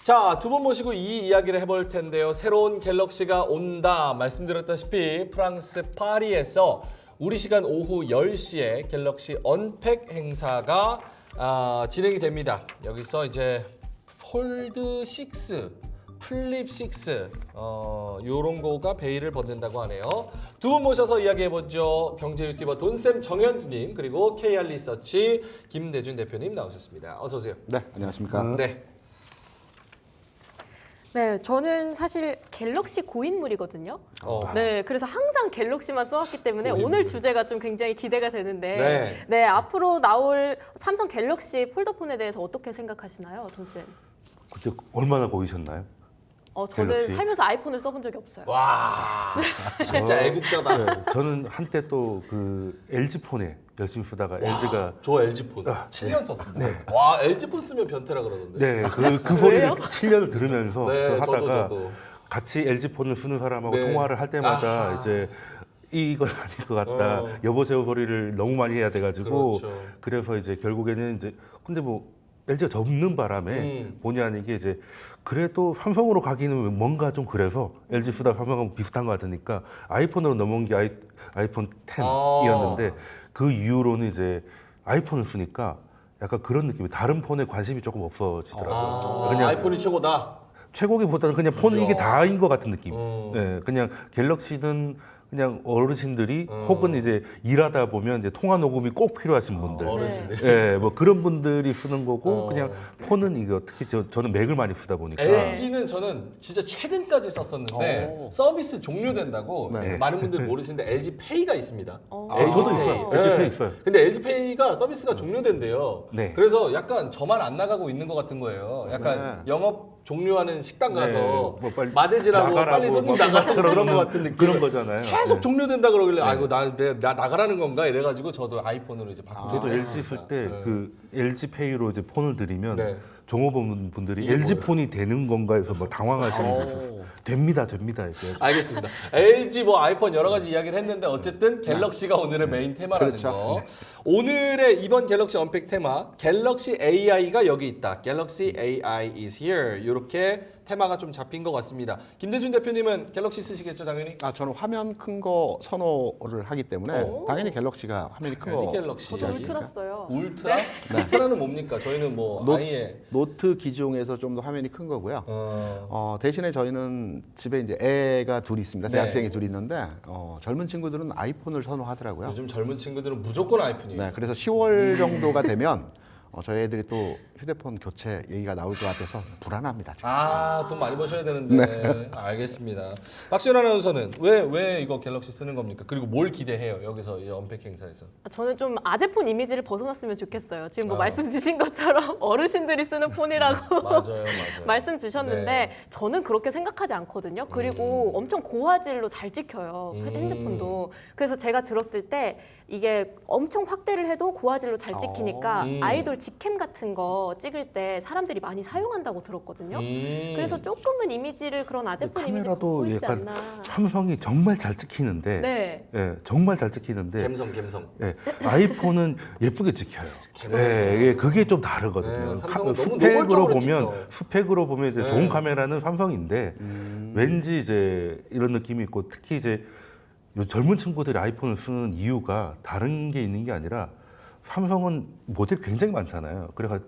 자, 두 분 모시고 이 이야기를 해볼 텐데요. 새로운 갤럭시가 온다. 말씀드렸다시피 프랑스 파리에서 우리 시간 오후 10시에 갤럭시 언팩 행사가 진행이 됩니다. 여기서 이제 폴드 6, 플립 6 요런 거가 베일을 벗는다고 하네요. 두 분 모셔서 이야기해보죠. 경제 유튜버 돈쌤 정현님 그리고 KR 리서치 김대준 대표님 나오셨습니다. 어서 오세요. 네, 안녕하십니까. 네. 네, 저는 사실 갤럭시 고인물이거든요. 어. 네, 그래서 항상 갤럭시만 써왔기 때문에 오늘 주제가 좀 굉장히 기대가 되는데, 네. 네, 앞으로 나올 삼성 갤럭시 폴더폰에 대해서 어떻게 생각하시나요, 돈쌤? 그때 얼마나 보이셨나요? 저는 갤럭시? 살면서 아이폰을 써본 적이 없어요. 와, 진짜 애국자다. 네, 저는 한때 또 그 LG 폰에 열심히 쓰다가 LG가 저 LG 폰 7년 썼습니다. 와, LG 폰 쓰면 변태라 그러던데. 네, 그 소리를 왜요? 7년을 들으면서 네, 또 하다가 저도. 같이 LG 폰을 쓰는 사람하고 네. 통화를 할 때마다 아하. 이제 이건 아닐 것 같다. 어. 여보세요 소리를 너무 많이 해야 돼가지고 그렇죠. 그래서 이제 결국에는 이제 근데 뭐 LG가 접는 바람에 본의 아니게 이제 그래도 삼성으로 가기는 뭔가 좀 그래서 LG 쓰다 삼성하고 비슷한 것 같으니까 아이폰으로 넘어온 게 아이폰 10이었는데 그 이후로는 이제 아이폰을 쓰니까 약간 그런 느낌이 다른 폰에 관심이 조금 없어지더라고요. 그냥 아이폰이 최고다. 최고기보다는 그냥 폰은 이게 다인 것 같은 느낌. 음. 예, 그냥 갤럭시는 그냥 어르신들이 혹은 이제 일하다 보면 이제 통화 녹음이 꼭 필요하신 분들. 어르신들. 예, 뭐 그런 분들이 쓰는 거고 어. 그냥 폰은 이거 특히 저는 맥을 많이 쓰다 보니까 LG는 저는 진짜 최근까지 썼었는데 오. 서비스 종료된다고 네. 많은 분들이 모르시는데 LG 페이가 있습니다. 저도 LG 있어요. 페이. LG 네. 페이 있어요. 근데 LG 페이가 서비스가 종료된대요. 네. 그래서 약간 저만 안 나가고 있는 것 같은 거예요. 약간 네. 영업 종료하는 식당 가서 뭐 빨리 마대질하고 나가라고 빨리 손님 막 나가라 그런 것 그런- 같은 느낌. 그런 거잖아요. 계속 네. 종료된다 그러길래 아이고 나 나가라는 건가 이래가지고 저도 아이폰으로 이제 바꾸게 저도 LG 됐습니다. 쓸 때 네. 그 LG 페이로 이제 폰을 드리면 네. 종업원 분들이 이게 LG 뭐예요? 폰이 되는 건가 해서 뭐 당황하시는 게 있었어요. 됩니다 이렇게. 알겠습니다. LG 뭐 아이폰 여러 가지 이야기를 했는데 어쨌든 갤럭시가 오늘의 메인 테마라는 그렇죠. 거. 오늘의 이번 갤럭시 언팩 테마 갤럭시 AI가 여기 있다. 갤럭시 AI is here. 이렇게 테마가 좀 잡힌 것 같습니다. 김대준 대표님은 갤럭시 쓰시겠죠, 당연히? 저는 화면 큰 거 선호를 하기 때문에 오. 당연히 갤럭시가 화면이 큰 당연히 거. 갤럭시. 저도 시작이. 울트라 써요. 울트라? 울트라는 뭡니까? 저희는 뭐 노- 아예 노트 기종에서 좀 더 화면이 큰 거고요. 대신에 저희는 집에 이제 애가 둘이 있습니다. 네. 대학생이 둘이 있는데 젊은 친구들은 아이폰을 선호하더라고요. 요즘 젊은 친구들은 무조건 아이폰이에요. 네, 그래서 10월 정도가 되면 저희 애들이 또 휴대폰 교체 얘기가 나올 것 같아서 불안합니다. 지금. 돈 많이 버셔야 되는데. 알겠습니다. 박수현 아나운서는 왜 이거 갤럭시 쓰는 겁니까? 그리고 뭘 기대해요? 여기서 이 언팩 행사에서. 저는 좀 아재폰 이미지를 벗어났으면 좋겠어요. 지금 뭐 아. 말씀 주신 것처럼 어른들이 쓰는 폰이라고 맞아요. 말씀 주셨는데 네. 저는 그렇게 생각하지 않거든요. 그리고 엄청 고화질로 잘 찍혀요. 핸드폰도. 그래서 제가 들었을 때 이게 엄청 확대를 해도 고화질로 잘 찍히니까 아이돌 직캠 같은 거 찍을 때 사람들이 많이 사용한다고 들었거든요. 그래서 조금은 이미지를 그런 아재폰 이미지 갖고 카메라도 있지 약간 않나. 삼성이 정말 잘 찍히는데 네. 예, 정말 잘 찍히는데 감성. 예, 아이폰은 예쁘게 찍혀요. 개발이죠. 예, 그게 좀 다르거든요. 네, 삼성은 너무 스펙으로 노골적으로 보면 찍혀. 스펙으로 보면 이제 네. 좋은 카메라는 삼성인데 왠지 이제 이런 느낌이 있고 특히 이제 요 젊은 친구들이 아이폰을 쓰는 이유가 다른 게 있는 게 아니라 삼성은 모델이 굉장히 많잖아요. 그래서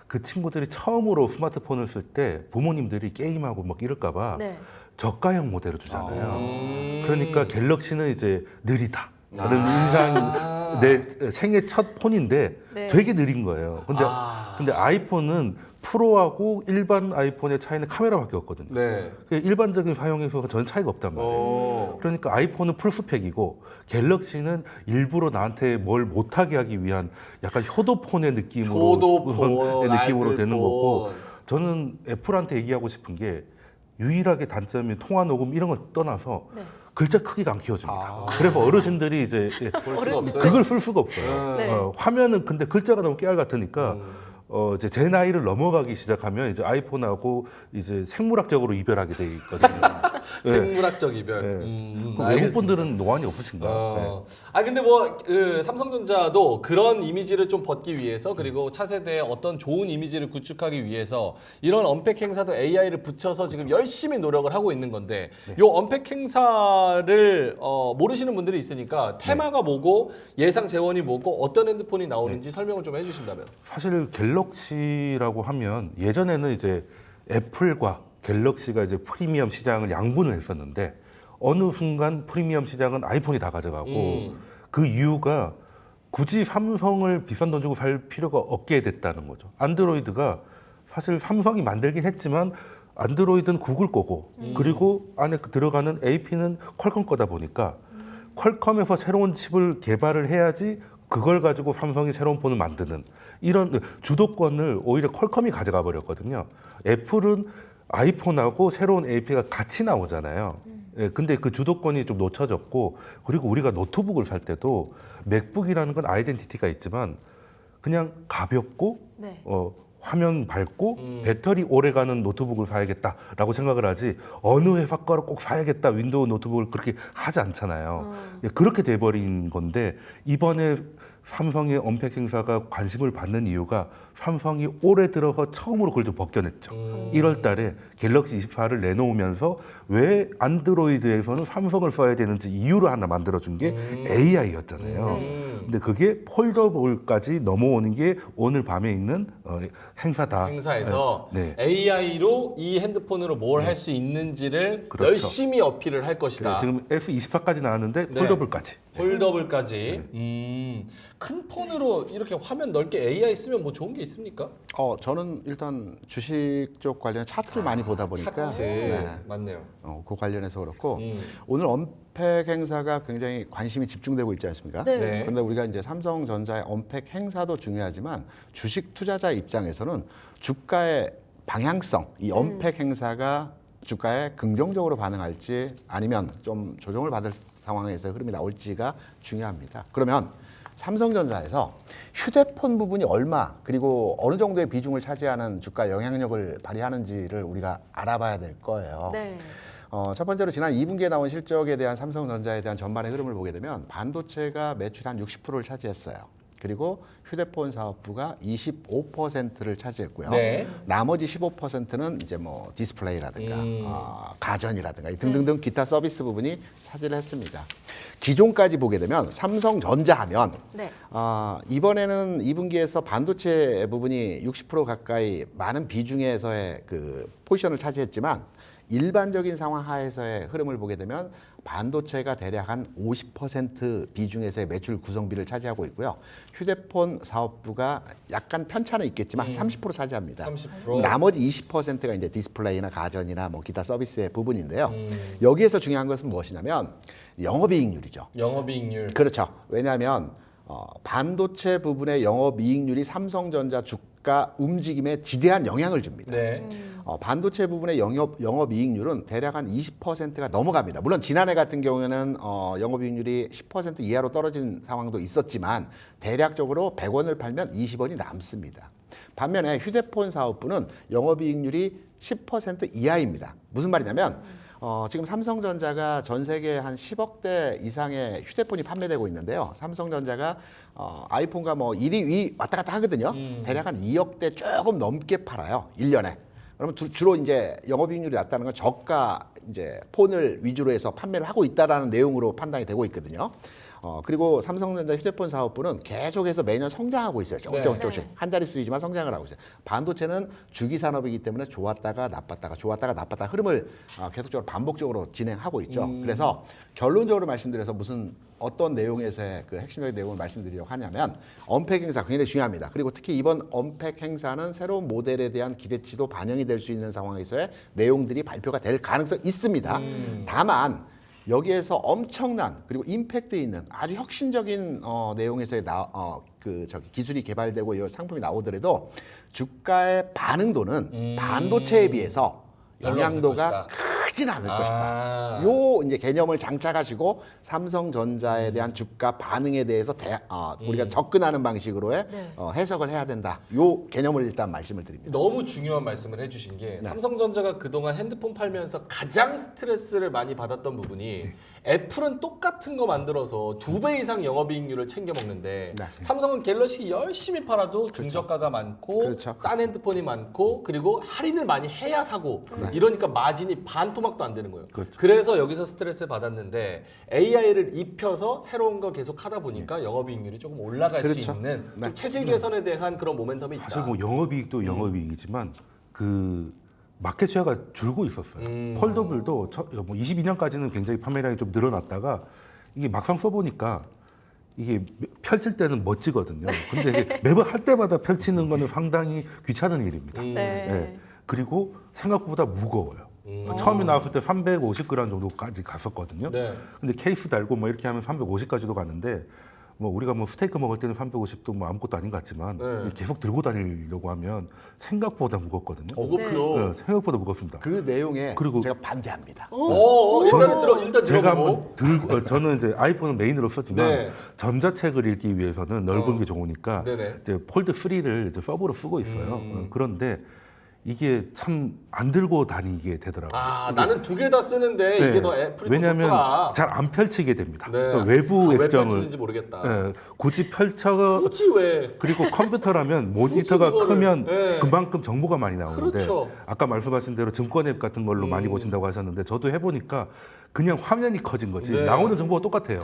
그 친구들이 처음으로 스마트폰을 쓸 때 부모님들이 게임하고 막 이럴까봐 네. 저가형 모델을 주잖아요. 그러니까 갤럭시는 이제 느리다. 라는 인상, 내 생애 첫 폰인데 네. 되게 느린 거예요. 근데 아이폰은 프로하고 일반 아이폰의 차이는 카메라밖에 없거든요. 네. 일반적인 사용에서 전혀 차이가 없단 말이에요. 그러니까 아이폰은 풀스펙이고 갤럭시는 일부러 나한테 뭘 못하게 하기 위한 약간 효도폰의 느낌으로 효도폰, 느낌으로 되는 알뜰폰. 거고 저는 애플한테 얘기하고 싶은 게 유일하게 단점이 통화 녹음 이런 걸 떠나서 네. 글자 크기가 안 키워집니다. 그래서 어르신들이 이제 볼 수가 없어요. 그걸 쓸 수가 없어요. 네. 화면은 근데 글자가 너무 깨알 같으니까 이제 제 나이를 넘어가기 시작하면 이제 아이폰하고 이제 생물학적으로 이별하게 돼 있거든요. 생물학적 이별. 그 외국 알겠습니다. 분들은 노안이 없으신가? 네. 아 근데 뭐 삼성전자도 그런 이미지를 좀 벗기 위해서 그리고 차세대의 어떤 좋은 이미지를 구축하기 위해서 이런 언팩 행사도 AI를 붙여서 지금 열심히 노력을 하고 있는 건데 요 언팩 행사를 모르시는 분들이 있으니까 테마가 뭐고 예상 재원이 뭐고 어떤 핸드폰이 나오는지 설명을 좀 해주신다면. 사실 갤럭시라고 하면 예전에는 이제 애플과 갤럭시가 이제 프리미엄 시장을 양분을 했었는데 어느 순간 프리미엄 시장은 아이폰이 다 가져가고 그 이유가 굳이 삼성을 비싼 돈 주고 살 필요가 없게 됐다는 거죠. 안드로이드가 사실 삼성이 만들긴 했지만 안드로이드는 구글 거고 그리고 안에 들어가는 AP는 퀄컴 거다 보니까 퀄컴에서 새로운 칩을 개발을 해야지 그걸 가지고 삼성이 새로운 폰을 만드는 이런 주도권을 오히려 퀄컴이 가져가 버렸거든요. 애플은 아이폰하고 새로운 AP가 같이 나오잖아요. 예, 근데 그 주도권이 좀 놓쳐졌고 그리고 우리가 노트북을 살 때도 맥북이라는 건 아이덴티티가 있지만 그냥 가볍고 네. 화면 밝고 배터리 오래가는 노트북을 사야겠다라고 생각을 하지 어느 회사 거를 꼭 사야겠다 윈도우 노트북을 그렇게 하지 않잖아요. 예, 그렇게 돼버린 건데 이번에 삼성의 언팩 행사가 관심을 받는 이유가 삼성이 올해 들어서 처음으로 그걸 좀 벗겨냈죠. 1월 달에 갤럭시 24를 내놓으면서 왜 안드로이드에서는 삼성을 써야 되는지 이유를 하나 만들어준 게 AI였잖아요. 근데 그게 폴더블까지 넘어오는 게 오늘 밤에 있는 행사다. 행사에서 네. AI로 이 핸드폰으로 뭘 할 수 있는지를 그렇죠. 열심히 어필을 할 것이다. 지금 S24까지 나왔는데 네. 폴더블까지. 폴더블까지. 큰 폰으로 이렇게 화면 넓게 AI 쓰면 뭐 좋은 게 있습니까? 저는 일단 주식 쪽 관련 차트를 많이 보다 보니까 차트 네. 맞네요. 그 관련해서 그렇고 오늘 언팩 행사가 굉장히 관심이 집중되고 있지 않습니까? 네. 네. 그런데 우리가 이제 삼성전자의 언팩 행사도 중요하지만 주식 투자자 입장에서는 주가의 방향성, 이 언팩 행사가 주가에 긍정적으로 반응할지 아니면 좀 조정을 받을 상황에서 흐름이 나올지가 중요합니다. 그러면 삼성전자에서 휴대폰 부분이 얼마 그리고 어느 정도의 비중을 차지하는 주가 영향력을 발휘하는지를 우리가 알아봐야 될 거예요. 네. 첫 번째로 지난 2분기에 나온 실적에 대한 삼성전자에 대한 전반의 흐름을 보게 되면 반도체가 매출 한 60%를 차지했어요. 그리고 휴대폰 사업부가 25%를 차지했고요. 네. 나머지 15%는 이제 뭐 디스플레이라든가 가전이라든가 등등등 기타 서비스 부분이 차지를 했습니다. 기존까지 보게 되면 삼성전자 하면 네. 이번에는 2분기에서 반도체 부분이 60% 가까이 많은 비중에서의 그 포지션을 차지했지만 일반적인 상황 하에서의 흐름을 보게 되면 반도체가 대략 한 50% 비중에서의 매출 구성비를 차지하고 있고요. 휴대폰 사업부가 약간 편차는 있겠지만 30% 차지합니다. 30%. 나머지 20%가 이제 디스플레이나 가전이나 뭐 기타 서비스의 부분인데요. 여기에서 중요한 것은 무엇이냐면 영업이익률이죠. 영업이익률. 그렇죠. 왜냐하면 반도체 부분의 영업이익률이 삼성전자 주가 움직임에 지대한 영향을 줍니다. 네. 반도체 부분의 영업이익률은 대략 한 20%가 넘어갑니다. 물론 지난해 같은 경우에는 영업이익률이 10% 이하로 떨어진 상황도 있었지만 대략적으로 100원을 팔면 20원이 남습니다. 반면에 휴대폰 사업부는 영업이익률이 10% 이하입니다. 무슨 말이냐면 지금 삼성전자가 전 세계에 한 10억 대 이상의 휴대폰이 판매되고 있는데요. 삼성전자가 아이폰과 뭐 1위, 2위 왔다 갔다 하거든요. 대략 한 2억 대 조금 넘게 팔아요. 1년에. 그러면 주로 이제 영업이익률이 낮다는 건 저가 이제 폰을 위주로 해서 판매를 하고 있다라는 내용으로 판단이 되고 있거든요. 그리고 삼성전자 휴대폰 사업부는 계속해서 매년 성장하고 있어요. 조금씩 네. 한 자릿수이지만 성장을 하고 있어요. 반도체는 주기 산업이기 때문에 좋았다가 나빴다가 흐름을 계속적으로 반복적으로 진행하고 있죠. 그래서 결론적으로 말씀드려서 어떤 내용에서의 그 핵심적인 내용을 말씀드리려고 하냐면 언팩 행사 굉장히 중요합니다. 그리고 특히 이번 언팩 행사는 새로운 모델에 대한 기대치도 반영이 될 수 있는 상황에서의 내용들이 발표가 될 가능성이 있습니다. 다만 여기에서 엄청난 그리고 임팩트 있는 아주 혁신적인 내용에서의 기술이 개발되고 이 상품이 나오더라도 주가의 반응도는 반도체에 비해서 별로 영향도가 없을 것이다. 크진 않을 것이다. 아. 요 이제 개념을 장착하시고 삼성전자에 대한 주가 반응에 대해서 우리가 접근하는 방식으로의 네. 해석을 해야 된다. 요 개념을 일단 말씀을 드립니다. 너무 중요한 말씀을 해주신 게 삼성전자가 그동안 핸드폰 팔면서 가장 스트레스를 많이 받았던 부분이 애플은 똑같은 거 만들어서 2배 이상 영업이익률을 챙겨 먹는데 네. 삼성은 갤럭시 열심히 팔아도 중저가가 많고 그렇죠. 싼 핸드폰이 많고 그리고 할인을 많이 해야 사고 이러니까 마진이 반토막도 안 되는 거예요. 그렇죠. 그래서 여기서 스트레스를 받았는데 AI를 입혀서 새로운 거 계속 하다 보니까 영업이익률이 조금 올라갈 수 그렇죠. 있는 네. 좀 체질 개선에 대한 그런 모멘텀이 있다. 사실 뭐 영업이익도 영업이익이지만 그 마켓 쉐어가 줄고 있었어요. 폴더블도 뭐 22년까지는 굉장히 판매량이 좀 늘어났다가 이게 막상 써보니까 이게 펼칠 때는 멋지거든요. 근데 이게 매번 할 때마다 펼치는 거는 상당히 귀찮은 일입니다. 네. 예. 그리고 생각보다 무거워요. 처음에 나왔을 때 350g 정도까지 갔었거든요. 네. 근데 케이스 달고 뭐 이렇게 하면 350까지도 가는데 뭐 우리가 뭐 스테이크 먹을 때는 350도 뭐 아무것도 아닌 것 같지만 네. 계속 들고 다니려고 하면 생각보다 무겁거든요. 무겁죠. 네, 생각보다 무겁습니다. 그 내용에 그리고- 제가 반대합니다. 일단 제가 들어보고. 한번 들고 저는 이제 아이폰은 메인으로 썼지만 네. 전자책을 읽기 위해서는 넓은 게 좋으니까 네네. 이제 폴드 3를 이제 서브로 쓰고 있어요. 그런데 이게 참 안 들고 다니게 되더라고요. 아, 나는 2개 다 쓰는데 이게 네. 더 애플이 왜냐하면 더 좋더라. 잘 안 펼치게 됩니다. 네. 그러니까 외부 왜 액정을 펼치는지 모르겠다. 예, 굳이 펼쳐 굳이 왜? 그리고 컴퓨터라면 모니터가 그거를, 크면 네. 그만큼 정보가 많이 나오는데 그렇죠. 아까 말씀하신 대로 증권 앱 같은 걸로 많이 보신다고 하셨는데 저도 해보니까 그냥 화면이 커진 거지 네. 나오는 정보가 똑같아요.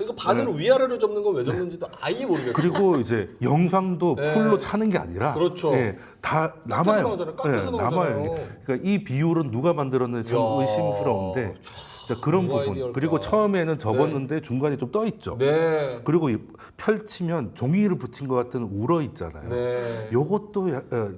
이거 반으로 위아래로 접는 건 왜 접는지도 아예 모르겠어요. 그리고 이제 영상도 네. 풀로 차는 게 아니라 그렇죠. 예, 다 깎여서 남아요. 나오잖아요. 깎여서 나오잖아요. 남아요. 그러니까 이 비율은 누가 만들었는지 좀 이야. 의심스러운데 진짜 그런 누가 부분 아이디어일까? 그리고 처음에는 접었는데 중간에 좀 떠 있죠. 네. 그리고 펼치면 종이를 붙인 것 같은 울어 있잖아요. 네. 요것도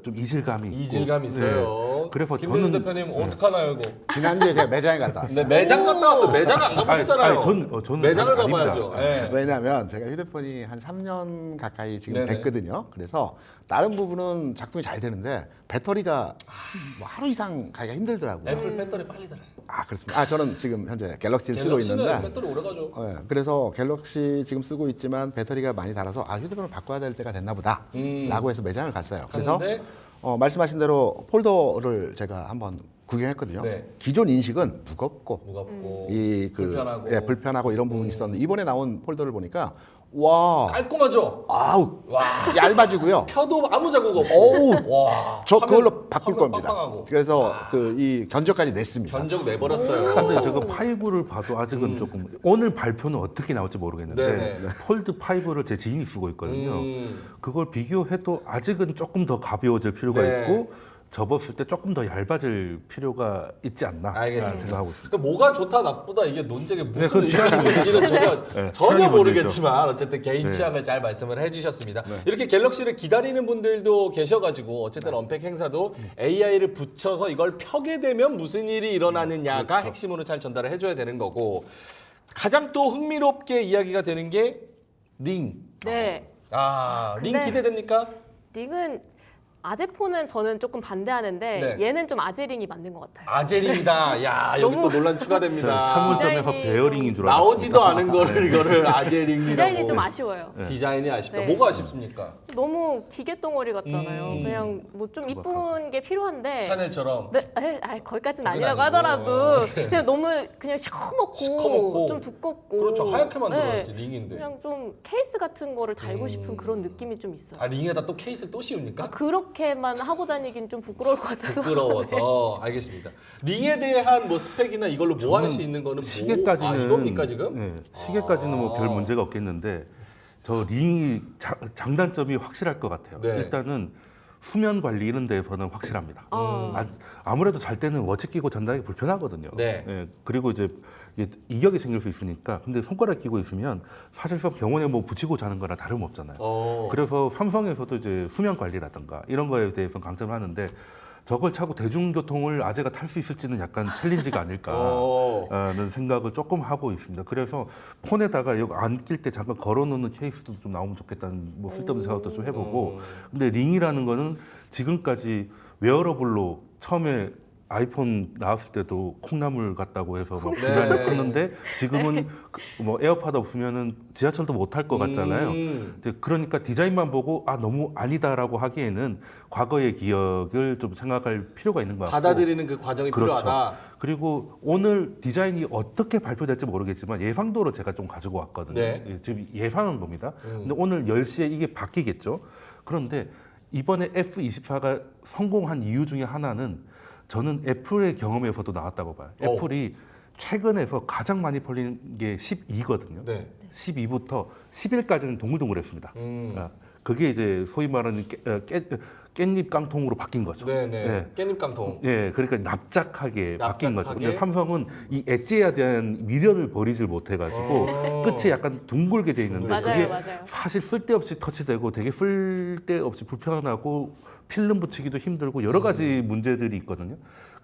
좀 이질감이 있고. 이질감 있어요. 네. 그래서 김대중 저는 대표님 어떡하나요, 이거? 지난주에 제가 매장에 갔다 네, 왔어요. 매장 갔다 왔어요. 매장 안 가보셨잖아요. 저는 매장을 자주 가봐야죠. 다닙니다. 네. 왜냐하면 제가 휴대폰이 한 3년 가까이 지금 네네. 됐거든요. 그래서 다른 부분은 작동이 잘 되는데 배터리가 뭐 하루 이상 가기가 힘들더라고요. 애플 배터리 빨리 달아요. 아 그렇습니다. 저는 지금 현재 갤럭시를 쓰고 갤럭시는 있는데 배터리 오래 가죠. 그래서 갤럭시 지금 쓰고 있지만 배터리가 많이 닳아서 휴대폰을 바꿔야 될 때가 됐나 보다라고 해서 매장을 갔어요. 그래서 갔는데 말씀하신 대로 폴더를 제가 한번 구경했거든요. 네. 기존 인식은 무겁고 무겁고 불편하고, 불편하고. 불편하고 이런 부분이 있었는데 이번에 나온 폴더를 보니까 와 깔끔하죠. 아우 와. 얇아지고요. 펴도 아무 자국 없고. 어우 와. 저 화면- 그걸로 바꿀 화면 겁니다. 빵빵하고. 그래서 이 견적까지 냈습니다. 견적 내버렸어요. 근데 제가 5를 봐도 아직은 조금 오늘 발표는 어떻게 나올지 모르겠는데 네네. 폴드 5를 제 지인이 쓰고 있거든요. 음. 그걸 비교해도 아직은 조금 더 가벼워질 필요가 네. 있고 접었을 때 조금 더 얇아질 필요가 있지 않나 알겠습니다. 생각하고 있습니다. 그러니까 뭐가 좋다 나쁘다 이게 논쟁에 무슨 네, 그건 취향이 의미인지는 전혀 네, 전혀 취향이 모르겠지만 어쨌든 개인 네. 취향을 잘 말씀을 해주셨습니다. 이렇게 갤럭시를 기다리는 분들도 계셔가지고 어쨌든 언팩 행사도 AI를 붙여서 이걸 펴게 되면 무슨 일이 일어나느냐가 핵심으로 잘 전달을 해줘야 되는 거고 가장 또 흥미롭게 이야기가 되는 게 링. 네. 링 근데- 기대됩니까? 링은 아제폰은 저는 조금 반대하는데 네. 얘는 좀 아제링이 맞는 것 같아요. 아제링이다. 야 여기 너무- 또 논란 추가됩니다. 창문점에서 디자인이 베어링인 줄 알았어요. 나오지도 않은 거를 이거를 아제링이라고. 디자인이 좀 아쉬워요. 디자인이 아쉽다. 네. 뭐가 아쉽습니까? 너무 기계 덩어리 같잖아요. 그냥 뭐 좀 이쁜 게 필요한데. 샤넬처럼. 네, 거기까지는 그건 아니라고 아니고. 하더라도 그냥 너무 그냥 시커멓고, 시커멓고. 좀 두껍고 그렇죠. 하얗게 네, 만들어야지 링인데. 그냥 좀 케이스 같은 거를 달고 싶은 그런 느낌이 좀 있어요. 링에다 또 케이스를 또 씌웁니까? 그렇게만 하고 다니긴 좀 부끄러울 것 같아서. 부끄러워서 알겠습니다. 링에 대한 뭐 스펙이나 이걸로 뭐 할 수 있는 거는 시계까지는 이겁니까 지금? 네, 시계까지는 뭐 별 문제가 없겠는데 저 링이 장단점이 확실할 것 같아요. 네. 일단은 수면 관리 이런 데에서는 확실합니다. 아. 아무래도 잘 때는 워치 끼고 잔다기 불편하거든요. 네. 예, 그리고 이제 이게 이격이 생길 수 있으니까 근데 손가락 끼고 있으면 사실상 병원에 뭐 붙이고 자는 거랑 다름없잖아요. 그래서 삼성에서도 이제 수면 관리라든가 이런 거에 대해서 강점을 하는데 저걸 차고 대중교통을 아재가 탈 수 있을지는 약간 챌린지가 아닐까라는 생각을 조금 하고 있습니다. 그래서 폰에다가 여기 안 낄 때 잠깐 걸어놓는 케이스도 좀 나오면 좋겠다는 뭐 쓸데없는 생각도 좀 해보고 근데 링이라는 거는 지금까지 웨어러블로 처음에 아이폰 나왔을 때도 콩나물 같다고 해서 막 네. 비난을 컸는데 지금은 뭐 에어팟 없으면은 지하철도 못 탈 것 같잖아요. 이제 그러니까 디자인만 보고 아 너무 아니다라고 하기에는 과거의 기억을 좀 생각할 필요가 있는 것 같고 받아들이는 그 과정이 그렇죠. 필요하다. 그리고 오늘 디자인이 어떻게 발표될지 모르겠지만 예상도를 제가 좀 가지고 왔거든요. 네. 예, 지금 예상은 겁니다. 근데 오늘 10시에 이게 바뀌겠죠. 그런데 이번에 F24가 성공한 이유 중에 하나는 저는 애플의 경험에서도 나왔다고 봐요. 오. 애플이 최근에서 가장 많이 팔린 게 12거든요. 네. 12부터 10일까지는 동글동글했습니다. 그게 이제 소위 말하는 깻잎 깡통으로 바뀐 거죠. 네네. 예. 깻잎 깡통. 예, 그러니까 납작하게 바뀐 거죠. 납작하게? 근데 삼성은 이 엣지에 대한 미련을 버리질 못해가지고 끝이 약간 둥글게 돼 있는데 맞아요, 그게 맞아요. 사실 쓸데없이 터치되고 되게 쓸데없이 불편하고 필름 붙이기도 힘들고 여러 가지 문제들이 있거든요.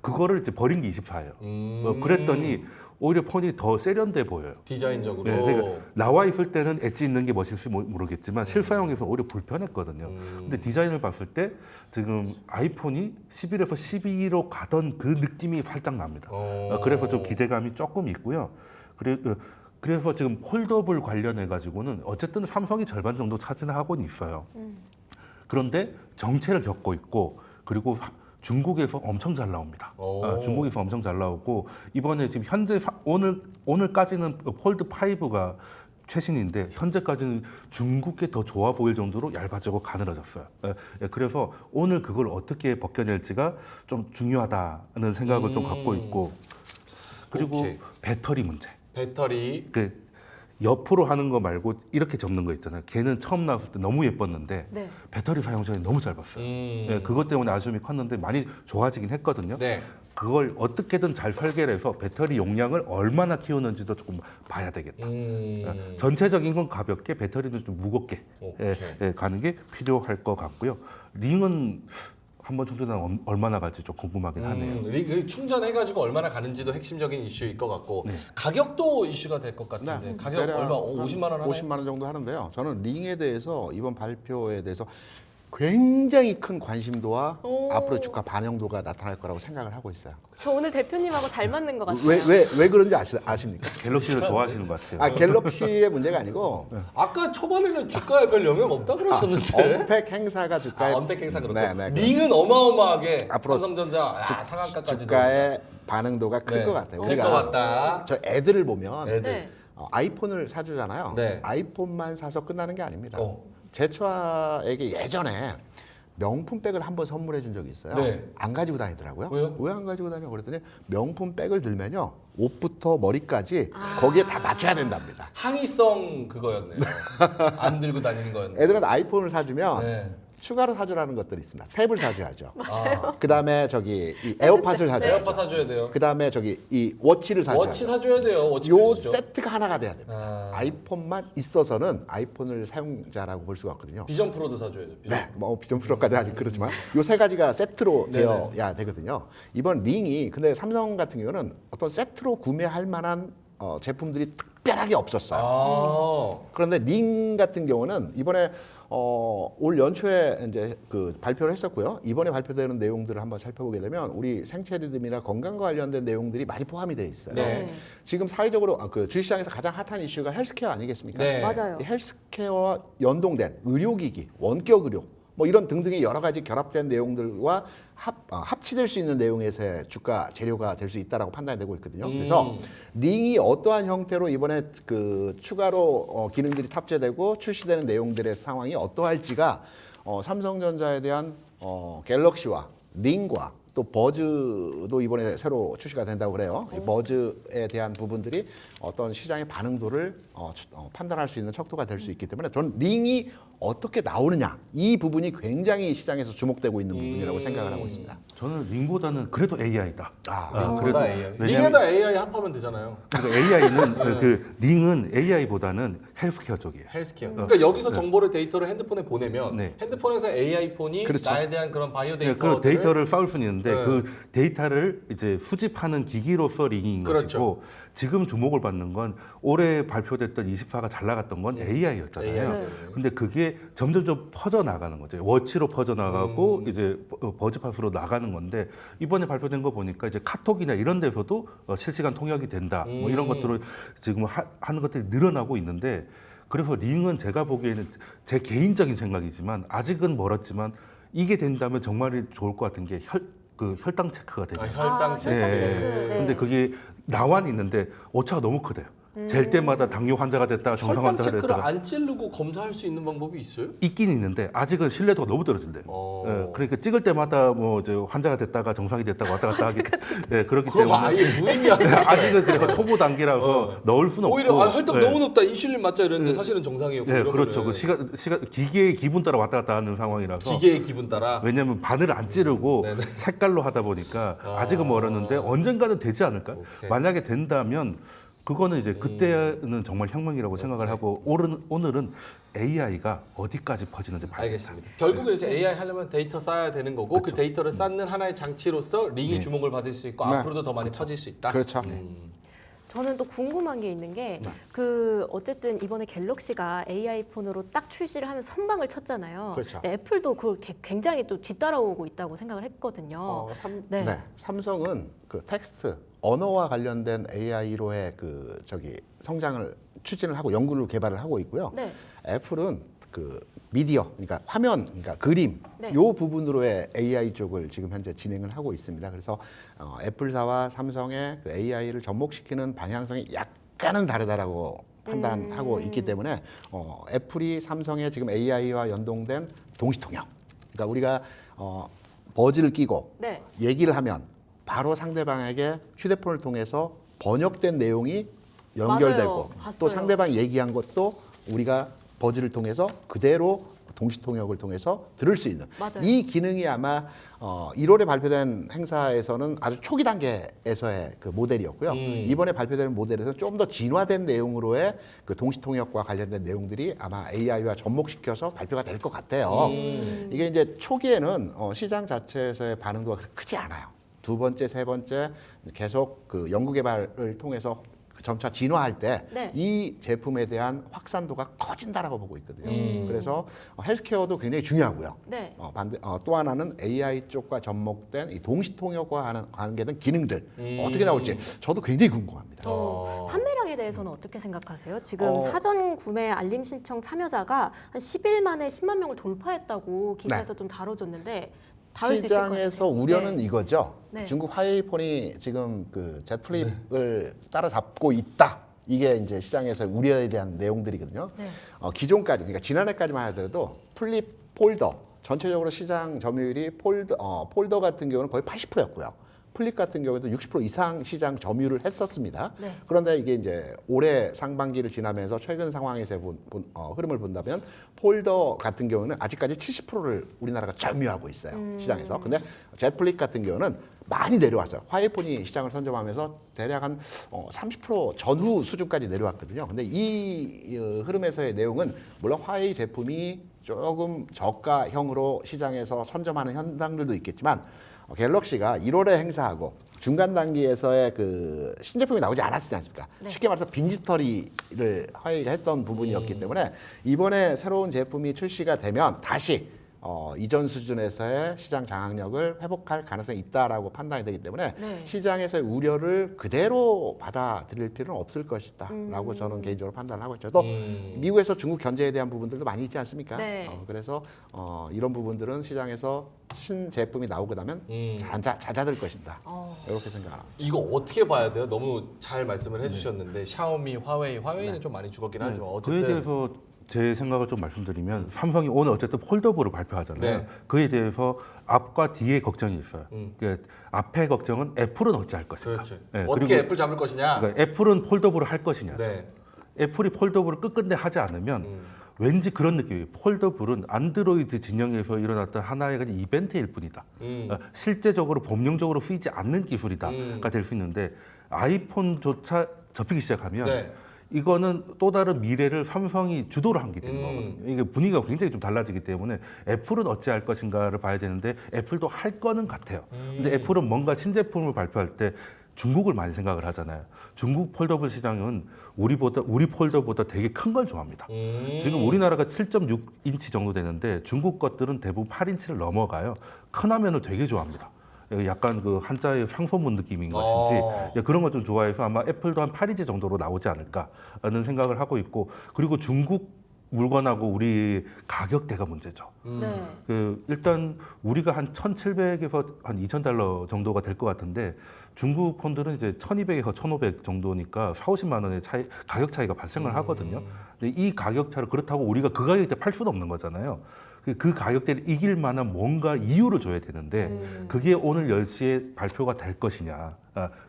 그거를 이제 버린 게 24예요. 그랬더니 오히려 폰이 더 세련돼 보여요. 디자인적으로. 네, 그러니까 나와 있을 때는 엣지 있는 게 멋있을지 모르겠지만 실사용에서 오히려 불편했거든요. 근데 디자인을 봤을 때 지금 아이폰이 11에서 12로 가던 그 느낌이 살짝 납니다. 그래서 좀 기대감이 조금 있고요. 그래서 지금 폴더블 관련해 가지고는 어쨌든 삼성이 절반 정도 차지하고는 있어요. 그런데 정체를 겪고 있고 그리고 중국에서 엄청 잘 나옵니다. 중국에서 엄청 잘 나오고 이번에 지금 현재 오늘까지는 폴드 5가 최신인데 현재까지는 중국게 더 좋아 보일 정도로 얇아지고 가늘어졌어요. 그래서 오늘 그걸 어떻게 벗겨낼지가 좀 중요하다는 생각을 좀 갖고 있고 그리고 오케이. 배터리 문제. 배터리. 그 옆으로 하는 거 말고 이렇게 접는 거 있잖아요. 걔는 처음 나왔을 때 너무 예뻤는데 네. 배터리 사용 시간이 너무 짧았어요. 예, 그것 때문에 아쉬움이 컸는데 많이 좋아지긴 했거든요. 네. 그걸 어떻게든 잘 설계를 해서 배터리 용량을 얼마나 키우는지도 조금 봐야 되겠다. 전체적인 건 가볍게 배터리는 좀 무겁게 가는 게 필요할 것 같고요. 링은 한번 충전하면 얼마나 갈지 좀 궁금하긴 하네요. 그 충전해가지고 얼마나 가는지도 핵심적인 이슈일 것 같고 가격도 이슈가 될 것 같은데 가격 대략 얼마? 50만 원 하나요? 50만 원 정도 하는데요. 저는 링에 대해서 이번 발표에 대해서 굉장히 큰 관심도와 오. 앞으로 주가 반영도가 나타날 거라고 생각을 하고 있어요. 저 오늘 대표님하고 잘 맞는 것 같아요. 왜 그런지 아십니까? 갤럭시를 좋아하시는 것 같아요. 아, 갤럭시의 문제가 아니고 아까 초반에는 주가에 별 영향 없다 그러셨는데. 언팩 행사가 주가에 언백 행사 그렇고 네, 링은 어마어마하게 앞으로 삼성전자 상한가까지 주가의 반응도가 클 네, 것 같아요. 클것 같다. 저 애들을 보면 애들. 네. 아이폰을 사주잖아요. 네. 아이폰만 사서 끝나는 게 아닙니다. 제 차에게 예전에 명품백을 한번 선물해 준 적이 있어요. 네. 안 가지고 다니더라고요. 왜요? 왜 안 가지고 다녀? 그랬더니 명품백을 들면요. 옷부터 머리까지 거기에 다 맞춰야 된답니다. 항의성 그거였네요. 안 들고 다니는 거였네요. 애들은 아이폰을 사주면 네. 추가로 사주라는 것들이 있습니다. 탭을 사줘야죠. 맞아요. 그다음에 저기 이 에어팟을 사줘야죠. 에어팟 사줘야 돼요. 그다음에 저기 이 워치를 사줘야죠. 워치 사줘야 돼요. 워치 요 필수죠. 세트가 하나가 돼야 됩니다. 아이폰만 있어서는 아이폰을 사용자라고 볼 수가 없거든요. 비전 프로도 사줘야 돼요. 비전. 네, 뭐 비전 프로까지 아직 그렇지만 요 세 가지가 세트로 되어야 되거든요. 이번 링이 근데 삼성 같은 경우는 어떤 세트로 구매할 만한 제품들이 특별하게 없었어요. 아. 그런데 링 같은 경우는 이번에 올 연초에 이제 그 발표를 했었고요. 이번에 발표되는 내용들을 한번 살펴보게 되면 우리 생체 리듬이나 건강과 관련된 내용들이 많이 포함이 되어 있어요. 네. 지금 사회적으로 그 주식시장에서 가장 핫한 이슈가 헬스케어 아니겠습니까? 네. 맞아요. 이 헬스케어와 연동된 의료기기, 원격 의료 뭐 이런 등등의 여러 가지 결합된 내용들과 합치될 수 있는 내용에서의 주가 재료가 될 수 있다라고 판단이 되고 있거든요. 그래서 링이 어떠한 형태로 이번에 그 추가로 기능들이 탑재되고 출시되는 내용들의 상황이 어떠할지가 삼성전자에 대한 갤럭시와 링과 또 버즈도 이번에 새로 출시가 된다고 그래요. 이 버즈에 대한 부분들이 어떤 시장의 반응도를 판단할 수 있는 척도가 될 수 있기 때문에 저는 링이 어떻게 나오느냐 이 부분이 굉장히 시장에서 주목되고 있는 부분이라고 생각을 하고 있습니다. 저는 링보다는 그래도 AI다. 링보다 AI. 링에다 AI 합하면 되잖아요. 그러니까 AI는 그 링은 AI보다는 헬스케어 쪽이에요. 헬스케어. 그러니까 여기서 정보를 데이터를 핸드폰에 보내면 네. 핸드폰에서 AI 폰이 그렇죠. 나에 대한 그런 바이오 네, 데이터 그 데이터를 쌓을 수는 있는데 있는데 네. 그 데이터를 이제 수집하는 기기로서 링인 그렇죠. 것이고 지금 주목을 받는 건 올해 발표됐던 24가 잘 나갔던 건 AI였잖아요. AI 네. 때문에. 근데 그게 점점점 퍼져 나가는 거죠. 워치로 퍼져 나가고 이제 버즈팟으로 나가는 건데 이번에 발표된 거 보니까 이제 카톡이나 이런 데서도 실시간 통역이 된다. 뭐 이런 것들을 지금 하는 것들이 늘어나고 있는데 그래서 링은 제가 보기에는 제 개인적인 생각이지만 아직은 멀었지만 이게 된다면 정말 좋을 것 같은 게 혈당 체크가 되죠. 혈당 체크. 혈당 예. 체크. 네. 근데 그게 나완 있는데 오차가 너무 크대요. 잴 때마다 당뇨 환자가 됐다가 정상 혈당 환자가 체크를 됐다가 안 찌르고 검사할 수 있는 방법이 있어요? 있긴 있는데 아직은 신뢰도가 너무 떨어진대요. 예, 그러니까 찍을 때마다 뭐 이제 환자가 됐다가 정상이 됐다가 왔다 갔다 하기 예, 그렇기 그럼 때문에 아예 무의미하게 아직은 그래서 초보 단계라서 넣을 수는 오히려 없고 혈당 예. 너무 높다 인슐린 맞자 이랬는데 사실은 정상이었고 예, 이러면은 그렇죠. 그 시간 기계의 기분 따라 왔다 갔다 하는 상황이라서 기계의 기분 따라 왜냐하면 바늘을 안 찌르고 네네. 색깔로 하다 보니까 아직은 멀었는데 언젠가는 되지 않을까? 오케이. 만약에 된다면 그거는 이제 그때는 정말 혁명이라고 생각을 하고 오늘은 AI가 어디까지 퍼지는지 봐야 알겠습니다. 결국은 이제 AI 하려면 데이터 쌓아야 되는 거고 그 데이터를 쌓는 하나의 장치로서 링이 주목을 받을 수 있고 네. 앞으로도 더 많이 퍼질 수 있다. 그렇죠. 저는 또 궁금한 게 있는 게 네. 그 어쨌든 이번에 갤럭시가 AI 폰으로 딱 출시를 하면 선방을 쳤잖아요. 그렇죠. 네, 애플도 그걸 굉장히 또 뒤따라오고 있다고 생각을 했거든요. 네. 삼성은 그 텍스트 언어와 관련된 AI로의 그 성장을 추진을 하고 연구를 개발을 하고 있고요. 네. 애플은 그 미디어, 그러니까 화면, 그러니까 그림, 네. 요 부분으로의 AI 쪽을 지금 현재 진행을 하고 있습니다. 그래서 애플사와 삼성의 그 AI를 접목시키는 방향성이 약간은 다르다라고 판단하고 있기 때문에 애플이 삼성의 지금 AI와 연동된 동시통역, 그러니까 우리가 버즈를 끼고 네. 얘기를 하면 바로 상대방에게 휴대폰을 통해서 번역된 내용이 연결되고 맞아요. 봤어요. 또 상대방이 얘기한 것도 우리가 버즈를 통해서 그대로 동시통역을 통해서 들을 수 있는 맞아요. 이 기능이 아마 1월에 발표된 행사에서는 아주 초기 단계에서의 그 모델이었고요. 이번에 발표되는 모델에서는 좀 더 진화된 내용으로의 그 동시통역과 관련된 내용들이 아마 AI와 접목시켜서 발표가 될 것 같아요. 이게 이제 초기에는 시장 자체에서의 반응도가 그렇게 크지 않아요. 두 번째, 세 번째 계속 그 연구 개발을 통해서 점차 진화할 때 이 네. 제품에 대한 확산도가 커진다라고 보고 있거든요. 그래서 헬스케어도 굉장히 중요하고요. 네. 또 하나는 AI 쪽과 접목된 이 동시통역과 관계된 기능들 어떻게 나올지 저도 굉장히 궁금합니다. 판매량에 대해서는 어떻게 생각하세요? 지금 사전 구매 알림 신청 참여자가 한 10일 만에 10만 명을 돌파했다고 기사에서 좀 다뤄줬는데 다룰 수 있을 것 시장에서 같아요. 우려는 네. 이거죠. 네. 중국 화웨이폰이 지금 그 Z 플립을 따라잡고 있다. 이게 이제 시장에서 우려에 대한 내용들이거든요. 네. 기존까지, 그러니까 지난해까지만 하더라도 플립 폴더 전체적으로 시장 점유율이 폴더 같은 경우는 거의 80%였고요. 플립 같은 경우에도 60% 이상 시장 점유를 했었습니다. 네. 그런데 이게 이제 올해 상반기를 지나면서 최근 상황에서 흐름을 본다면 폴더 같은 경우는 아직까지 70%를 우리나라가 점유하고 있어요. 시장에서. 근데 Z 플립 같은 경우는 많이 내려왔어요. 화웨이폰이 시장을 선점하면서 대략 한 30% 전후 수준까지 내려왔거든요. 근데 이 흐름에서의 내용은 물론 화웨이 제품이 조금 저가형으로 시장에서 선점하는 현상들도 있겠지만 갤럭시가 1월에 행사하고 중간 단계에서의 그 신제품이 나오지 않았지 않습니까? 네. 쉽게 말해서 빈지터리를 화웨이가 했던 부분이었기 때문에 이번에 새로운 제품이 출시가 되면 다시 이전 수준에서의 시장 장악력을 회복할 가능성이 있다라고 판단이 되기 때문에 네. 시장에서의 우려를 그대로 받아들일 필요는 없을 것이다라고 저는 개인적으로 판단을 하고 있죠. 또 미국에서 중국 견제에 대한 부분들도 많이 있지 않습니까? 네. 그래서 이런 부분들은 시장에서 신제품이 나오고 나면 잦아들 것이다. 이렇게 생각합니다. 이거 어떻게 봐야 돼요? 너무 잘 말씀을 해주셨는데 샤오미, 화웨이는 좀 많이 죽었긴 하지만 그에 어쨌든 대해서 제 생각을 좀 말씀드리면 삼성이 오늘 어쨌든 폴더블을 발표하잖아요. 네. 그에 대해서 앞과 뒤에 걱정이 있어요. 그러니까 앞에 걱정은 애플은 어찌할 것인가. 그렇죠. 네, 어떻게 그리고 애플 잡을 것이냐? 그러니까 애플은 폴더블을 할 것이냐. 네. 애플이 폴더블을 끝끝내 하지 않으면 왠지 그런 느낌이에요. 폴더블은 안드로이드 진영에서 일어났던 하나의 그냥 이벤트일 뿐이다. 실제적으로 법령적으로 쓰이지 않는 기술이다가 될 수 있는데 아이폰조차 접히기 시작하면 네. 이거는 또 다른 미래를 삼성이 주도를 하게 되는 거거든요. 이게 분위기가 굉장히 좀 달라지기 때문에 애플은 어찌할 것인가를 봐야 되는데 애플도 할 거는 같아요. 근데 애플은 뭔가 신제품을 발표할 때 중국을 많이 생각을 하잖아요. 중국 폴더블 시장은 우리 폴더보다 되게 큰 걸 좋아합니다. 지금 우리나라가 7.6인치 정도 되는데 중국 것들은 대부분 8인치를 넘어가요. 큰 화면을 되게 좋아합니다. 약간 그 한자의 상소문 느낌인 것인지 그런 걸 좀 좋아해서 아마 애플도 한 8인치 정도로 나오지 않을까라는 생각을 하고 있고, 그리고 중국 물건하고 우리 가격대가 문제죠. 네. 일단 우리가 한 1,700에서 한 2,000달러 정도가 될 것 같은데 중국 폰들은 이제 1,200에서 1,500 정도니까 4,50만 원의 가격 차이가 발생을 하거든요. 근데 이 가격 차를 그렇다고 우리가 그 가격대 팔 수는 없는 거잖아요. 그 가격대를 이길 만한 뭔가 이유를 줘야 되는데 그게 오늘 10시에 발표가 될 것이냐.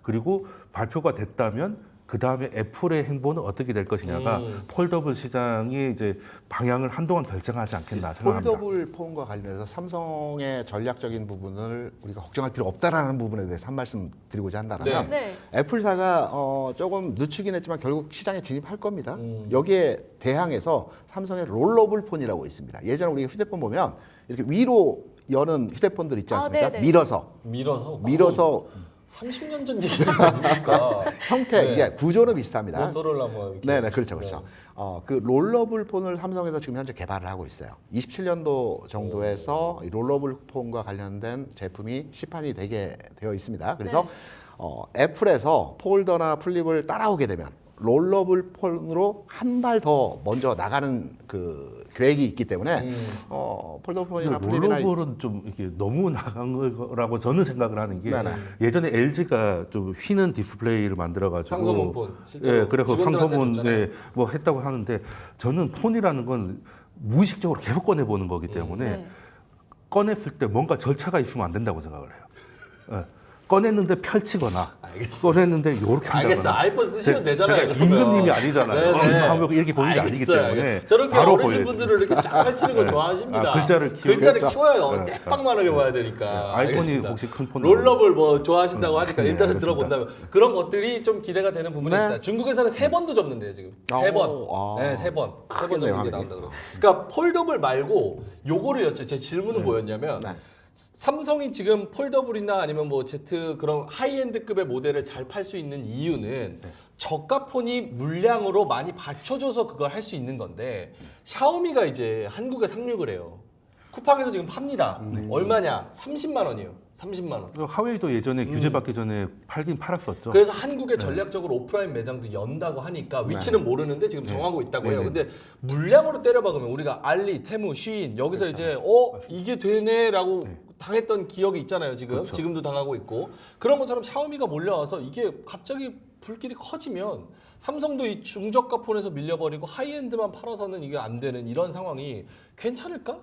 그리고 발표가 됐다면 그 다음에 애플의 행보는 어떻게 될 것이냐가 폴더블 시장이 이제 방향을 한동안 결정하지 않겠나 생각합니다. 폴더블 폰과 관련해서 삼성의 전략적인 부분을 우리가 걱정할 필요 없다라는 부분에 대해서 한 말씀 드리고자 한다면 네. 애플사가 조금 늦추긴 했지만 결국 시장에 진입할 겁니다. 여기에 대항해서 삼성의 롤러블 폰이라고 있습니다. 예전에 우리가 휴대폰 보면 이렇게 위로 여는 휴대폰들 있지 않습니까? 네네. 밀어서 30년 전 얘기 아닙니까? 형태 네. 이제 구조는 비슷합니다. 모토로라 뭐 이렇게. 네네 그렇죠. 그 롤러블 폰을 삼성에서 지금 현재 개발을 하고 있어요. 27년도 정도에서 이 롤러블 폰과 관련된 제품이 시판이 되게 되어 있습니다. 그래서 애플에서 폴더나 플립을 따라오게 되면 롤러블 폰으로 한 발 더 먼저 나가는 그 계획이 있기 때문에 폴더 폰이나 플립이나 롤러블은 좀 이렇게 너무 나간 거라고 저는 생각을 하는 게 네네. 예전에 LG가 좀 휘는 디스플레이를 만들어가지고 상소문 폰, 실제로 예, 그래서 직원들한테 상소문 줬잖아요. 뭐 했다고 하는데 저는 폰이라는 건 무의식적으로 계속 꺼내 보는 거기 때문에 네. 꺼냈을 때 뭔가 절차가 있으면 안 된다고 생각을 해요. 예. 꺼냈는데 펼치거나 알겠어. 꺼냈는데 이렇게 알겠어. 한다거나 아이폰 쓰시면 되잖아요. 제가 임금님이 아니잖아요. 네네. 하면 이렇게 보는 게 아니기 때문에 저렇게 바로 어르신분들을 이렇게 쫙 펼치는 걸 좋아하십니다. 글자를 키워야 네. 떼빵만하게 봐야 되니까. 아이폰이 알겠습니다. 혹시 큰 폰 롤러블 뭐 좋아하신다고 하니까 네, 일단은 알겠습니다. 들어본다면 그런 것들이 좀 기대가 되는 부분입니다. 네. 중국에서는 3번도 접는데요 지금. 3번. 아. 네, 3번. 3번 크겠네요, 접는 게 화면이. 나온다 그러고. 그러니까 폴더블 말고 요거를 제 질문은 뭐였냐면 네. 삼성이 지금 폴더블이나 아니면 뭐 Z 그런 하이엔드급의 모델을 잘 팔 수 있는 이유는 저가 폰이 물량으로 많이 받쳐줘서 그걸 할 수 있는 건데 샤오미가 이제 한국에 상륙을 해요. 쿠팡에서 지금 팝니다. 얼마냐? 30만 원이에요. 30만 원. 하웨이도 예전에 규제 받기 전에 팔긴 팔았었죠. 그래서 한국에 전략적으로 오프라인 매장도 연다고 하니까 위치는 모르는데 지금 정하고 있다고 해요. 근데 물량으로 때려박으면 우리가 알리, 테무, 쉬인 여기서 이제 이게 되네라고 당했던 기억이 있잖아요. 지금도 당하고 있고 그런 것처럼 샤오미가 몰려와서 이게 갑자기 불길이 커지면 삼성도 이 중저가 폰에서 밀려버리고 하이엔드만 팔아서는 이게 안 되는 이런 상황이 괜찮을까?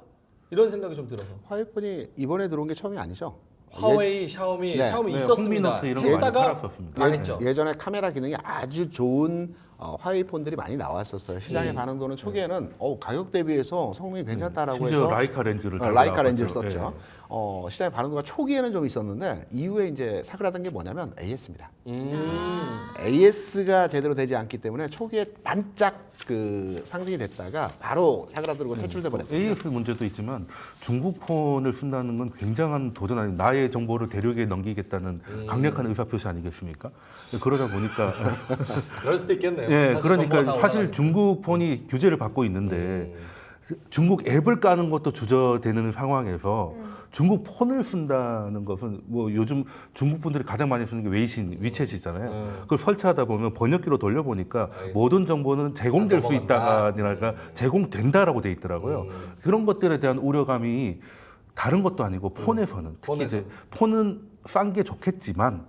이런 생각이 좀 들어서 화이폰이 이번에 들어온 게 처음이 아니죠. 화웨이, 샤오미, 네. 샤오미 네, 있었습니다. 홍미노트 이런 거 많이 했다가 팔았었습니다. 망했죠. 예전에 카메라 기능이 아주 좋은 화웨이폰들이 많이 나왔었어요. 시장의 반응도는 초기에는 가격 대비해서 성능이 괜찮다라고 심지어 해서 라이카 렌즈를 달고 라이카 렌즈를 나왔었죠. 썼죠. 시장의 반응도가 초기에는 좀 있었는데 이후에 이제 사그라든 게 뭐냐면 AS입니다. AS가 제대로 되지 않기 때문에 초기에 반짝 그 상승이 됐다가 바로 사그라들고 퇴출돼 버렸어요. AS 문제도 있지만 중국 폰을 쓴다는 건 굉장한 도전 아니 나의 정보를 대륙에 넘기겠다는 강력한 의사표시 아니겠습니까? 그러다 보니까 그럴 수도 있겠네요. 예, 사실 그러니까 정보가 다 사실 올라가니까. 중국 폰이 규제를 받고 있는데 중국 앱을 까는 것도 주저되는 상황에서 중국 폰을 쓴다는 것은 뭐 요즘 중국 분들이 가장 많이 쓰는 게 웨이신, 위챗이잖아요. 그걸 설치하다 보면 번역기로 돌려보니까 모든 정보는 제공될 수 있다가 아니라 제공된다라고 돼 있더라고요. 그런 것들에 대한 우려감이 다른 것도 아니고 폰에서는 특히 이제 폰은 싼 게 좋겠지만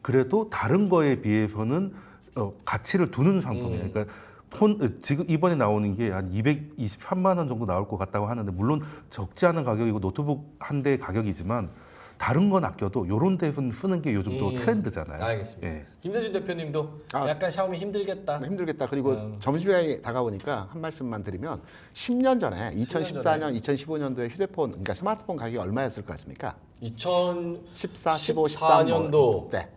그래도 다른 거에 비해서는 가치를 두는 상품이에요. 그러니까 지금 이번에 나오는 게 한 223만 원 정도 나올 것 같다고 하는데 물론 적지 않은 가격이고 노트북 한 대 가격이지만 다른 건 아껴도 이런 데서 쓰는 게 요즘 또 트렌드잖아요. 알겠습니다. 예. 김대준 대표님도 약간 샤오미 힘들겠다. 힘들겠다. 그리고 점심시간이 다가오니까 한 말씀만 드리면 10년 전에 2014년, 2015년도에 휴대폰, 그러니까 스마트폰 가격이 얼마였을 것 같습니까? 2014, 14, 15, 13 년도 네.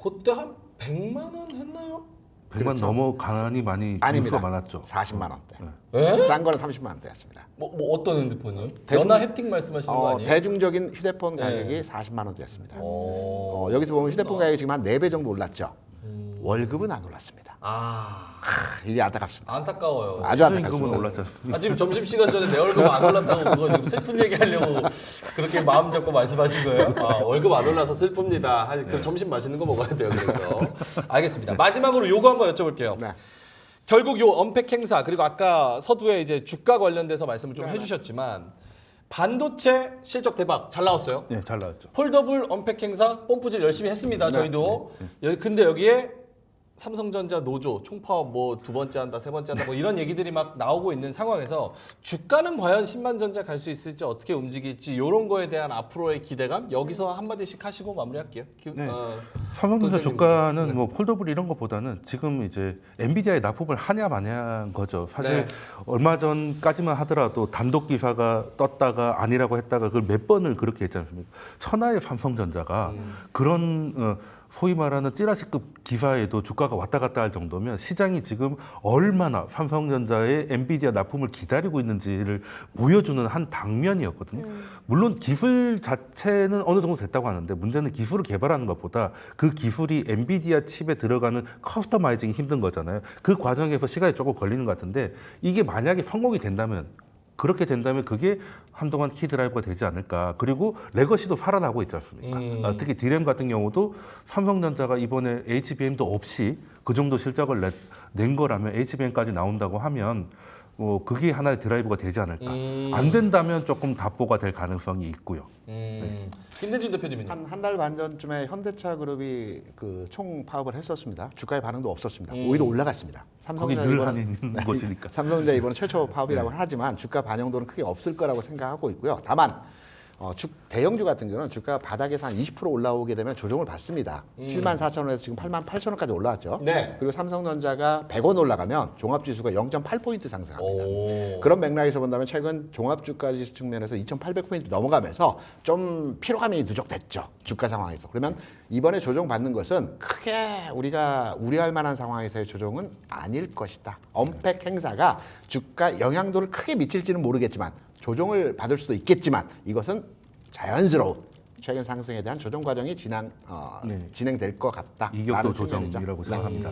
그때 한 100만 원 했나요? 100만 넘어가니 많이 아닙니다. 뉴스가 많았죠. 40만 원대. 에? 싼 거는 30만 원대였습니다. 뭐 어떤 핸드폰이요? 대중- 연하 햅틱 말씀하시는 거 아니에요? 대중적인 휴대폰 네. 가격이 40만 원대였습니다. 오. 여기서 보면 휴대폰 가격이 지금 한 4배 정도 올랐죠. 월급은 안 올랐습니다. 아, 이게 안타깝습니다. 안타까워요. 아주 최저임금은 안타깝습니다. 올랐지 않습니까? 지금 점심시간 전에 내 월급 안 올랐다고 그거 지금 슬픈 얘기 하려고 그렇게 마음 잡고 말씀하신 거예요? 월급 안 올라서 슬픕니다. 그 점심 맛있는 거 먹어야 돼요. 그래서 알겠습니다. 마지막으로 요거 한번 여쭤볼게요. 네. 결국 요 언팩 행사 그리고 아까 서두에 이제 주가 관련돼서 말씀을 좀 해주셨지만 반도체 실적 대박 잘 나왔어요. 네, 잘 나왔죠. 폴더블 언팩 행사 뽐뿌질 열심히 했습니다. 저희도. 근데 여기에 삼성전자 노조 총파업 뭐 2번째 한다, 3번째 한다 뭐 이런 얘기들이 막 나오고 있는 상황에서 주가는 과연 10만 전자 갈 수 있을지 어떻게 움직일지 이런 거에 대한 앞으로의 기대감 여기서 한 마디씩 하시고 마무리할게요. 네. 선생님입니다. 삼성전자 주가는 네. 뭐 폴더블 이런 것보다는 지금 이제 엔비디아에 납품을 하냐 마냐인 거죠. 사실 네. 얼마 전까지만 하더라도 단독 기사가 떴다가 아니라고 했다가 그걸 몇 번을 그렇게 했지 않습니까? 천하의 삼성전자가 그런 소위 말하는 찌라시급 기사에도 주가가 왔다 갔다 할 정도면 시장이 지금 얼마나 삼성전자의 엔비디아 납품을 기다리고 있는지를 보여주는 한 당면이었거든요. 물론 기술 자체는 어느 정도 됐다고 하는데 문제는 기술을 개발하는 것보다 그 기술이 엔비디아 칩에 들어가는 커스터마이징이 힘든 거잖아요. 그 과정에서 시간이 조금 걸리는 것 같은데 이게 만약에 성공이 된다면 그렇게 된다면 그게 한동안 키 드라이버가 되지 않을까. 그리고 레거시도 살아나고 있지 않습니까? 특히 디램 같은 경우도 삼성전자가 이번에 HBM도 없이 그 정도 실적을 낸 거라면 HBM까지 나온다고 하면 그게 하나의 드라이버가 되지 않을까. 안 된다면 조금 답보가 될 가능성이 있고요. 김대준 대표님은요? 한 달 반 전쯤에 현대차 그룹이 그 총 파업을 했었습니다. 주가의 반응도 없었습니다. 오히려 올라갔습니다. 거기 늘 하는 곳이니까. 삼성전자 이번은 최초 파업이라고 하지만 주가 반영도는 크게 없을 거라고 생각하고 있고요. 다만 대형주 같은 경우는 주가 바닥에서 한 20% 올라오게 되면 조정을 받습니다. 7만 4천 원에서 지금 8만 8천 원까지 올라왔죠. 네. 그리고 삼성전자가 100원 올라가면 종합지수가 0.8포인트 상승합니다. 오. 그런 맥락에서 본다면 최근 종합주가지수 측면에서 2,800포인트 넘어가면서 좀 피로감이 누적됐죠. 주가 상황에서. 그러면 이번에 조정받는 것은 크게 우리가 우려할 만한 상황에서의 조정은 아닐 것이다. 언팩 행사가 주가 영향도를 크게 미칠지는 모르겠지만 조정을 받을 수도 있겠지만 이것은 자연스러운 최근 상승에 대한 조정 과정이 진행될 것 같다. 이격도 조정이라고 생각합니다.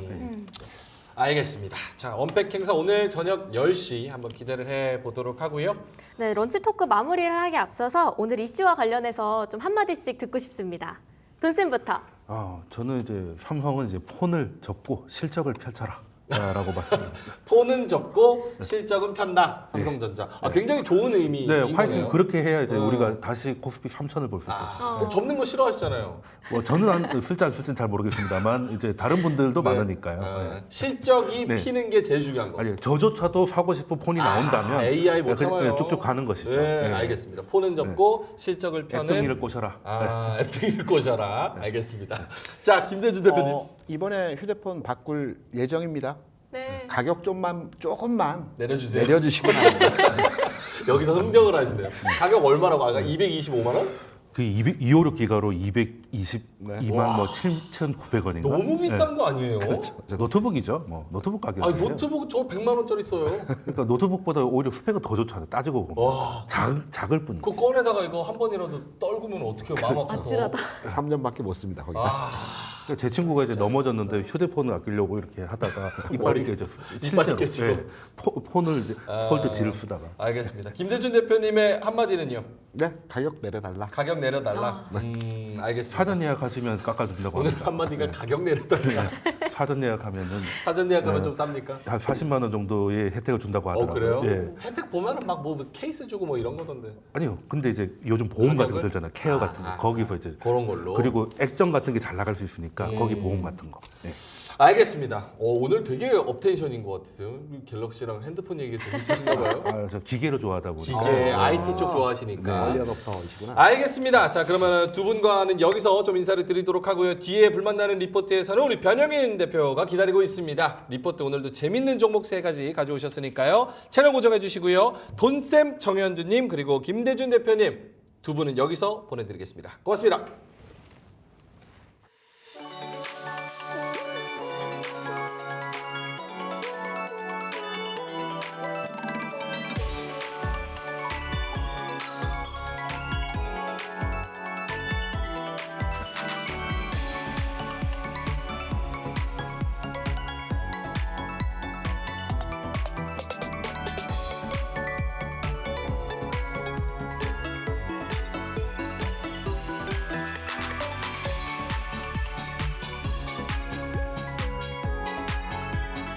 알겠습니다. 자, 언팩 행사 오늘 저녁 10시 한번 기대를 해보도록 하고요. 네, 런치 토크 마무리를 하기 앞서서 오늘 이슈와 관련해서 좀 한마디씩 듣고 싶습니다. 돈쌤부터. 저는 이제 삼성은 이제 폰을 접고 실적을 펼쳐라. 라고 말합니다. 폰은 접고 실적은 편다. 삼성전자. 굉장히 좋은 의미. 네, 화이팅 그렇게 해야 이제 우리가 다시 코스피 3천을 볼 수 있어요. 접는 거 싫어하시잖아요. 저는 쓸지 안 쓸지는 잘 모르겠습니다만 이제 다른 분들도 많으니까요. 네. 실적이 네. 피는 게 제일 중요한 거. 아니 저조차도 사고 싶은 폰이 나온다면 AI 못 참아요. 쭉쭉 가는 것이죠. 네, 네. 알겠습니다. 폰은 접고 실적을 펴는 앱등이를 꼬셔라. 앱등이를 꽂아라. 알겠습니다. 자, 김대준 대표님. 이번에 휴대폰 바꿀 예정입니다. 네. 가격 조금만 내려주세요. 내려주시기 바랍니다. 여기서 흥정을 하시네요. 가격 얼마라고? 아까 225만 원? 그 256 기가로 222만 뭐 7,900원인가? 너무 비싼 거 아니에요? 노트북이죠. 뭐 노트북 가격이에요. 노트북 저 100만 원짜리 써요. 그러니까 노트북보다 오히려 스펙은 더 좋잖아요. 따지고 보면. 와. 작을 뿐이지. 그거 꺼내다가 이거 한 번이라도 떨구면 어떻게 마음 아파서. 아찔하다. 3년밖에 못 씁니다. 거기. 제 친구가 이제 넘어졌는데 휴대폰을 아끼려고 이렇게 하다가 이빨이 깨졌어요. 이빨이 깨지고. 네. 폰을 이제 폴드지를 쓰다가. 알겠습니다. 김대준 대표님의 한마디는요? 네, 가격 내려달라. 가격 내려달라. 알겠습니다. 사전 예약하시면 깎아준다고 오늘 합니다. 한마디가 가격 내려달라. 사전 예약하면은 사전 예약하면 좀 쌉니까? 한 40만 원 정도의 혜택을 준다고 하더라고요. 그래요? 예. 혜택 보면은 막 뭐 케이스 주고 뭐 이런 거던데. 아니요. 근데 이제 요즘 보험 같은 거 가격을? 들잖아요. 케어 같은 거. 거기서 이제 그런 걸로. 그리고 액정 같은 게 잘 나갈 수 있으니까 거기 보험 같은 거. 예. 알겠습니다. 오늘 되게 업텐션인 것 같으세요. 갤럭시랑 핸드폰 얘기 재밌으신가 봐요. 저 기계를 좋아하다 보니 기계, IT 쪽 좋아하시니까. 얼리 어답터이시구나. 알겠습니다. 자, 그러면 두 분과는 여기서 좀 인사를 드리도록 하고요. 뒤에 불만나는 리포트에서는 우리 변영인 대표가 기다리고 있습니다. 리포트 오늘도 재밌는 종목 3가지 가져오셨으니까요. 채널 고정해 주시고요. 돈쌤 정현두님 그리고 김대준 대표님 두 분은 여기서 보내드리겠습니다. 고맙습니다.